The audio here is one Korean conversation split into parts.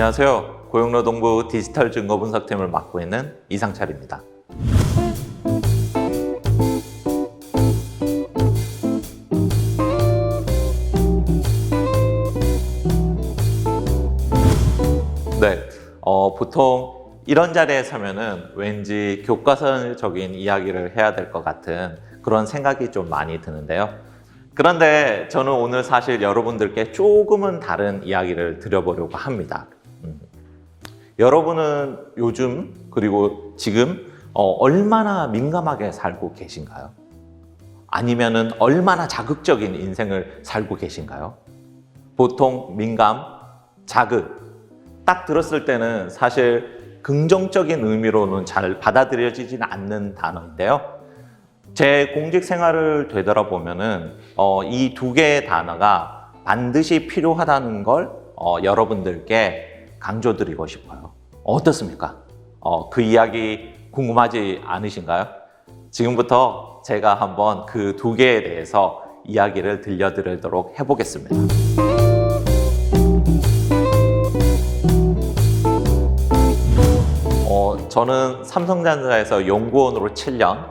안녕하세요. 고용노동부 디지털 증거분석팀을 맡고 있는 이상철입니다. 네, 보통 이런 자리에 서면은 왠지 교과서적인 이야기를 해야 될 것 같은 그런 생각이 좀 많이 드는데요. 그런데 저는 오늘 사실 여러분들께 조금은 다른 이야기를 드려보려고 합니다. 여러분은 요즘 그리고 지금 얼마나 민감하게 살고 계신가요? 아니면은 얼마나 자극적인 인생을 살고 계신가요? 보통 민감, 자극 딱 들었을 때는 사실 긍정적인 의미로는 잘 받아들여지지는 않는 단어인데요. 제 공직 생활을 되돌아보면은 이 두 개의 단어가 반드시 필요하다는 걸 여러분들께 강조드리고 싶어요. 어떻습니까? 그 이야기 궁금하지 않으신가요? 지금부터 제가 한번 그 두 개에 대해서 이야기를 들려드리도록 해보겠습니다. 저는 삼성전자에서 연구원으로 7년,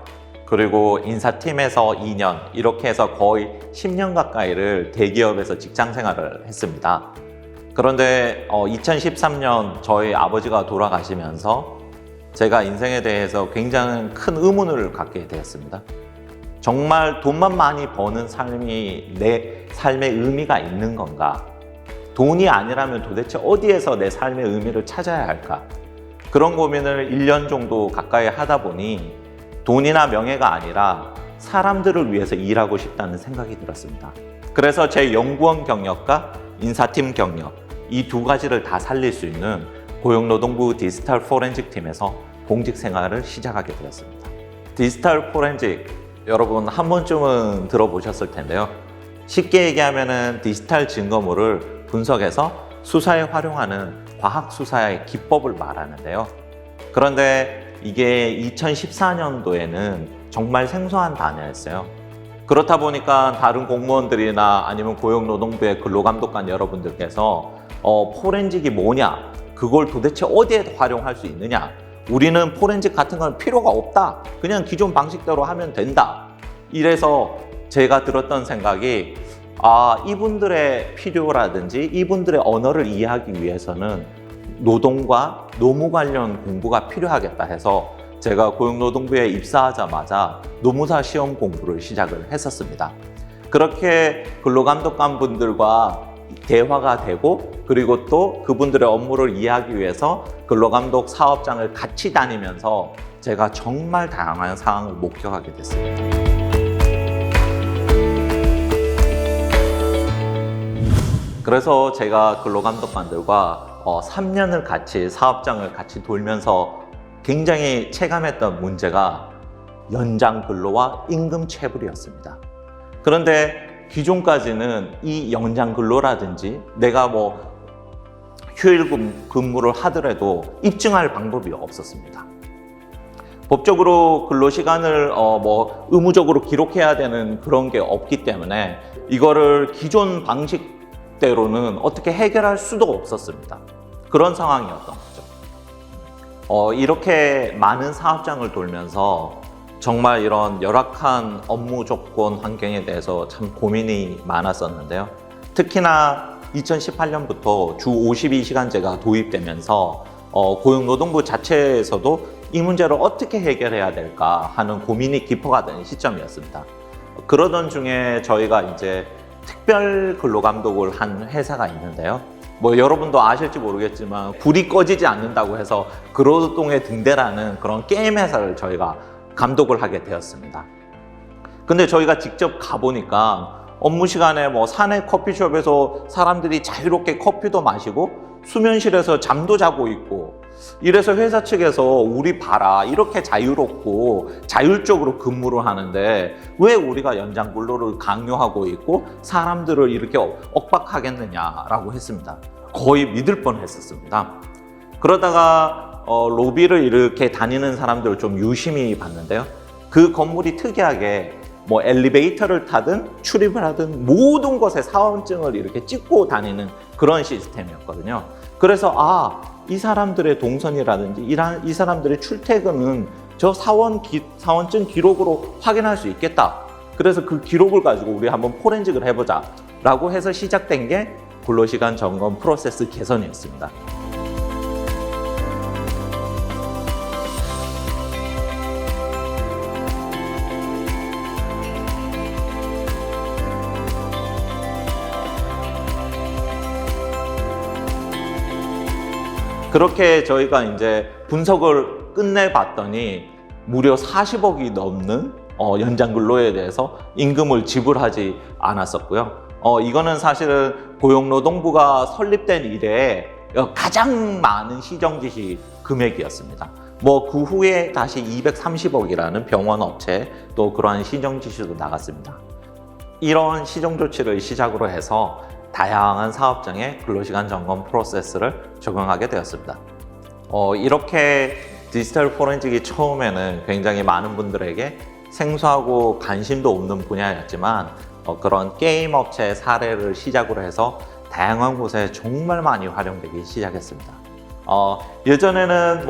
그리고 인사팀에서 2년, 이렇게 해서 거의 10년 가까이를 대기업에서 직장 생활을 했습니다. 그런데 2013년 저희 아버지가 돌아가시면서 제가 인생에 대해서 굉장히 큰 의문을 갖게 되었습니다. 정말 돈만 많이 버는 삶이 내 삶의 의미가 있는 건가? 돈이 아니라면 도대체 어디에서 내 삶의 의미를 찾아야 할까? 그런 고민을 1년 정도 가까이 하다 보니 돈이나 명예가 아니라 사람들을 위해서 일하고 싶다는 생각이 들었습니다. 그래서 제 연구원 경력과 인사팀 경력, 이 두 가지를 다 살릴 수 있는 고용노동부 디지털 포렌식 팀에서 공직 생활을 시작하게 되었습니다. 디지털 포렌식, 여러분 한 번쯤은 들어보셨을 텐데요. 쉽게 얘기하면은 디지털 증거물을 분석해서 수사에 활용하는 과학 수사의 기법을 말하는데요. 그런데 이게 2014년도에는 정말 생소한 단어였어요. 그렇다 보니까 다른 공무원들이나 아니면 고용노동부의 근로감독관 여러분들께서 포렌식이 뭐냐, 그걸 도대체 어디에 활용할 수 있느냐, 우리는 포렌식 같은 건 필요가 없다, 그냥 기존 방식대로 하면 된다. 이래서 제가 들었던 생각이 이분들의 필요라든지 이분들의 언어를 이해하기 위해서는 노동과 노무 관련 공부가 필요하겠다 해서 제가 고용노동부에 입사하자마자 노무사 시험 공부를 시작을 했었습니다. 그렇게 근로감독관 분들과 대화가 되고, 그리고 또 그분들의 업무를 이해하기 위해서 근로감독 사업장을 같이 다니면서 제가 정말 다양한 상황을 목격하게 됐습니다. 그래서 제가 근로감독관들과 3년을 같이 사업장을 같이 돌면서 굉장히 체감했던 문제가 연장 근로와 임금 체불이었습니다. 그런데 기존까지는 이 연장 근로라든지 내가 휴일 근무를 하더라도 입증할 방법이 없었습니다. 법적으로 근로시간을 의무적으로 기록해야 되는 그런 게 없기 때문에 이거를 기존 방식대로는 어떻게 해결할 수도 없었습니다. 그런 상황이었던 거죠. 이렇게 많은 사업장을 돌면서 정말 이런 열악한 업무 조건 환경에 대해서 참 고민이 많았었는데요. 특히나 2018년부터 주 52시간제가 도입되면서 고용노동부 자체에서도 이 문제를 어떻게 해결해야 될까 하는 고민이 깊어가던 시점이었습니다. 그러던 중에 저희가 이제 특별 근로감독을 한 회사가 있는데요. 여러분도 아실지 모르겠지만 불이 꺼지지 않는다고 해서 근로동의 등대라는 그런 게임 회사를 저희가 감독을 하게 되었습니다. 근데 저희가 직접 가보니까 업무 시간에 사내 커피숍에서 사람들이 자유롭게 커피도 마시고 수면실에서 잠도 자고 있고, 이래서 회사 측에서 우리 봐라, 이렇게 자유롭고 자율적으로 근무를 하는데 왜 우리가 연장 근로를 강요하고 있고 사람들을 이렇게 억박하겠느냐라고 했습니다. 거의 믿을 뻔했었습니다. 그러다가 로비를 이렇게 다니는 사람들을 좀 유심히 봤는데요. 그 건물이 특이하게 엘리베이터를 타든 출입을 하든 모든 것에 사원증을 이렇게 찍고 다니는 그런 시스템이었거든요. 그래서 이 사람들의 동선이라든지 이 사람들의 출퇴근은 저 사원증 기록으로 확인할 수 있겠다. 그래서 그 기록을 가지고 우리 한번 포렌식을 해보자 라고 해서 시작된 게 근로시간 점검 프로세스 개선이었습니다. 그렇게 저희가 이제 분석을 끝내봤더니 무려 40억이 넘는 연장 근로에 대해서 임금을 지불하지 않았었고요. 이거는 사실은 고용노동부가 설립된 이래 가장 많은 시정지시 금액이었습니다. 그 후에 다시 230억이라는 병원 업체 또 그러한 시정지시도 나갔습니다. 이런 시정조치를 시작으로 해서 다양한 사업장에 근로시간 점검 프로세스를 적용하게 되었습니다. 이렇게 디지털 포렌식이 처음에는 굉장히 많은 분들에게 생소하고 관심도 없는 분야였지만 그런 게임 업체 사례를 시작으로 해서 다양한 곳에 정말 많이 활용되기 시작했습니다. 예전에는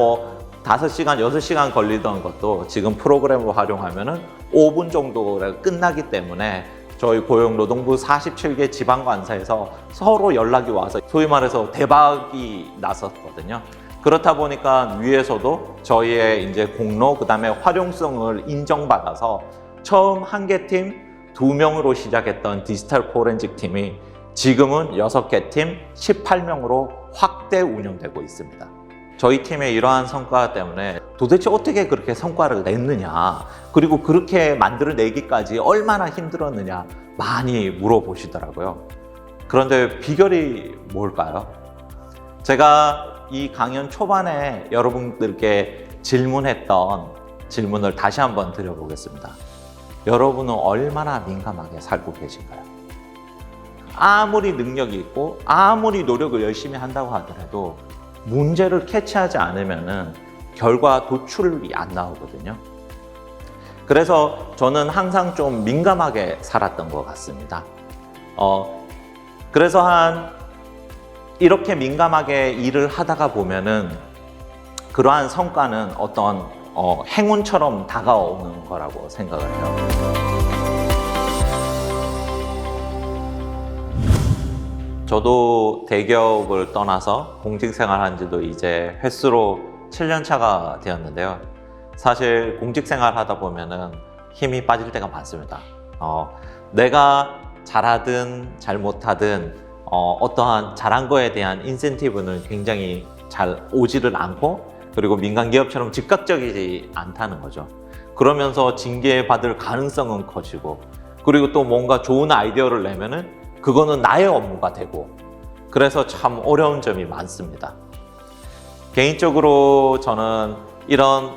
5시간, 6시간 걸리던 것도 지금 프로그램을 활용하면 5분 정도에 끝나기 때문에 저희 고용노동부 47개 지방관사에서 서로 연락이 와서 소위 말해서 대박이 났었거든요. 그렇다 보니까 위에서도 저희의 이제 공로, 그 다음에 활용성을 인정받아서 처음 한 개 팀 2명으로 시작했던 디지털 포렌식 팀이 지금은 6개 팀 18명으로 확대 운영되고 있습니다. 저희 팀의 이러한 성과 때문에 도대체 어떻게 그렇게 성과를 냈느냐, 그리고 그렇게 만들어내기까지 얼마나 힘들었느냐 많이 물어보시더라고요. 그런데 비결이 뭘까요? 제가 이 강연 초반에 여러분들께 질문했던 질문을 다시 한번 드려보겠습니다. 여러분은 얼마나 민감하게 살고 계신가요? 아무리 능력이 있고 아무리 노력을 열심히 한다고 하더라도 문제를 캐치하지 않으면 결과 도출이 안 나오거든요. 그래서 저는 항상 좀 민감하게 살았던 것 같습니다. 그래서 이렇게 민감하게 일을 하다가 보면은 그러한 성과는 어떤 행운처럼 다가오는 거라고 생각을 해요. 저도 대기업을 떠나서 공직 생활한 지도 이제 횟수로 7년 차가 되었는데요. 사실 공직 생활 하다 보면은 힘이 빠질 때가 많습니다. 내가 잘하든 잘못하든 어떠한 잘한 거에 대한 인센티브는 굉장히 잘 오지를 않고, 그리고 민간 기업처럼 즉각적이지 않다는 거죠. 그러면서 징계받을 가능성은 커지고, 그리고 또 뭔가 좋은 아이디어를 내면은 그거는 나의 업무가 되고, 그래서 참 어려운 점이 많습니다. 개인적으로 저는 이런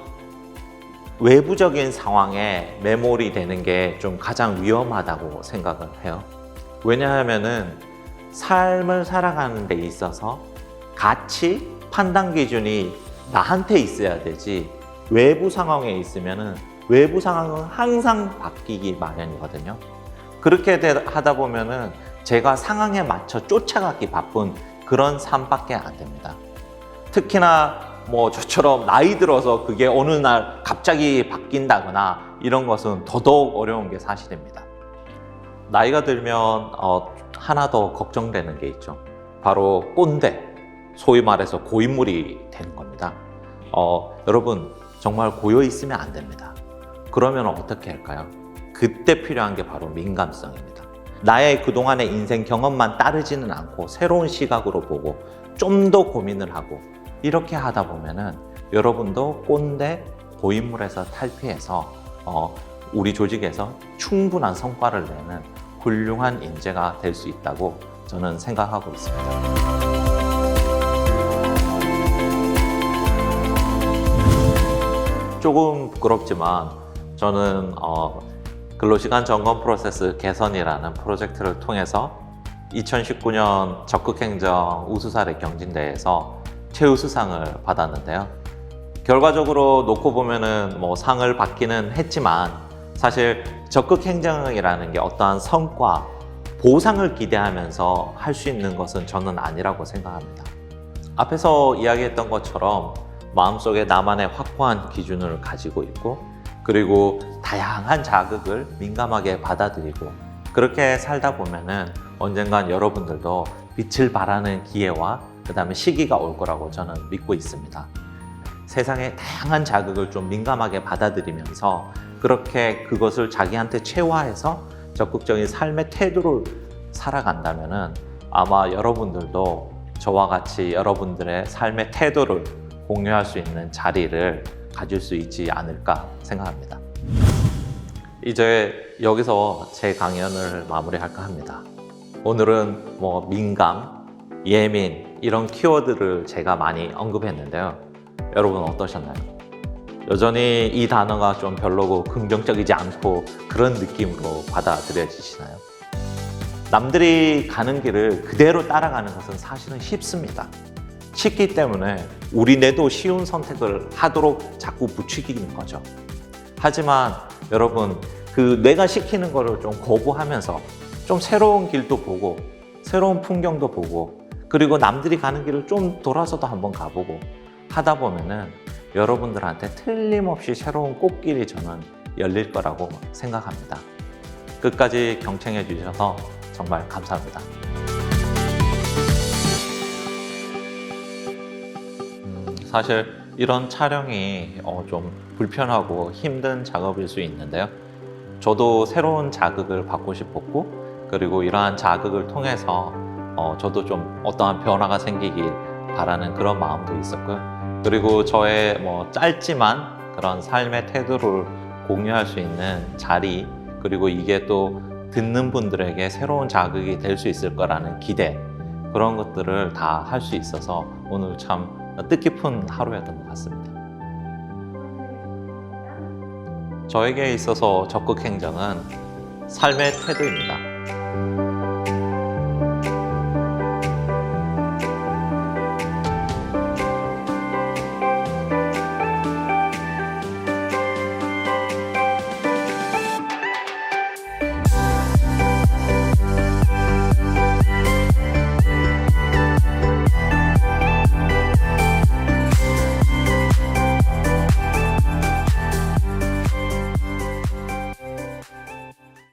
외부적인 상황에 매몰이 되는 게 좀 가장 위험하다고 생각을 해요. 왜냐하면은 삶을 살아가는 데 있어서 가치, 판단 기준이 나한테 있어야 되지, 외부 상황에 있으면은 외부 상황은 항상 바뀌기 마련이거든요. 그렇게 하다 보면은 제가 상황에 맞춰 쫓아가기 바쁜 그런 삶밖에 안 됩니다. 특히나 저처럼 나이 들어서 그게 어느 날 갑자기 바뀐다거나 이런 것은 더더욱 어려운 게 사실입니다. 나이가 들면 하나 더 걱정되는 게 있죠. 바로 꼰대, 소위 말해서 고인물이 되는 겁니다. 여러분 정말 고여 있으면 안 됩니다. 그러면 어떻게 할까요? 그때 필요한 게 바로 민감성입니다. 나의 그동안의 인생 경험만 따르지는 않고 새로운 시각으로 보고 좀 더 고민을 하고, 이렇게 하다 보면은 여러분도 꼰대, 고인물에서 탈피해서 우리 조직에서 충분한 성과를 내는 훌륭한 인재가 될 수 있다고 저는 생각하고 있습니다. 조금 부끄럽지만 저는 근로시간 점검 프로세스 개선이라는 프로젝트를 통해서 2019년 적극행정 우수사례 경진대회에서 최우수상을 받았는데요. 결과적으로 놓고 보면은 상을 받기는 했지만, 사실 적극행정이라는 게 어떠한 성과, 보상을 기대하면서 할 수 있는 것은 저는 아니라고 생각합니다. 앞에서 이야기했던 것처럼 마음속에 나만의 확고한 기준을 가지고 있고, 그리고 다양한 자극을 민감하게 받아들이고, 그렇게 살다 보면은 언젠간 여러분들도 빛을 발하는 기회와 그 다음에 시기가 올 거라고 저는 믿고 있습니다. 세상의 다양한 자극을 좀 민감하게 받아들이면서 그렇게 그것을 자기한테 체화해서 적극적인 삶의 태도를 살아간다면은 아마 여러분들도 저와 같이 여러분들의 삶의 태도를 공유할 수 있는 자리를 가질 수 있지 않을까 생각합니다. 이제 여기서 제 강연을 마무리할까 합니다. 오늘은 민감, 예민 이런 키워드를 제가 많이 언급했는데요. 여러분 어떠셨나요? 여전히 이 단어가 좀 별로고 긍정적이지 않고 그런 느낌으로 받아들여지시나요? 남들이 가는 길을 그대로 따라가는 것은 사실은 쉽습니다. 쉽기 때문에 우리네도 쉬운 선택을 하도록 자꾸 부추기는 거죠. 하지만 여러분, 그 뇌가 시키는 거를 좀 거부하면서 좀 새로운 길도 보고 새로운 풍경도 보고, 그리고 남들이 가는 길을 좀 돌아서도 한번 가보고 하다 보면은 여러분들한테 틀림없이 새로운 꽃길이 저는 열릴 거라고 생각합니다. 끝까지 경청해 주셔서 정말 감사합니다. 사실 이런 촬영이 좀 불편하고 힘든 작업일 수 있는데요. 저도 새로운 자극을 받고 싶었고, 그리고 이러한 자극을 통해서 저도 좀 어떠한 변화가 생기길 바라는 그런 마음도 있었고요. 그리고 저의 짧지만 그런 삶의 태도를 공유할 수 있는 자리, 그리고 이게 또 듣는 분들에게 새로운 자극이 될 수 있을 거라는 기대, 그런 것들을 다 할 수 있어서 오늘 참 뜻깊은 하루였던 것 같습니다. 저에게 있어서 적극 행정은 삶의 태도입니다.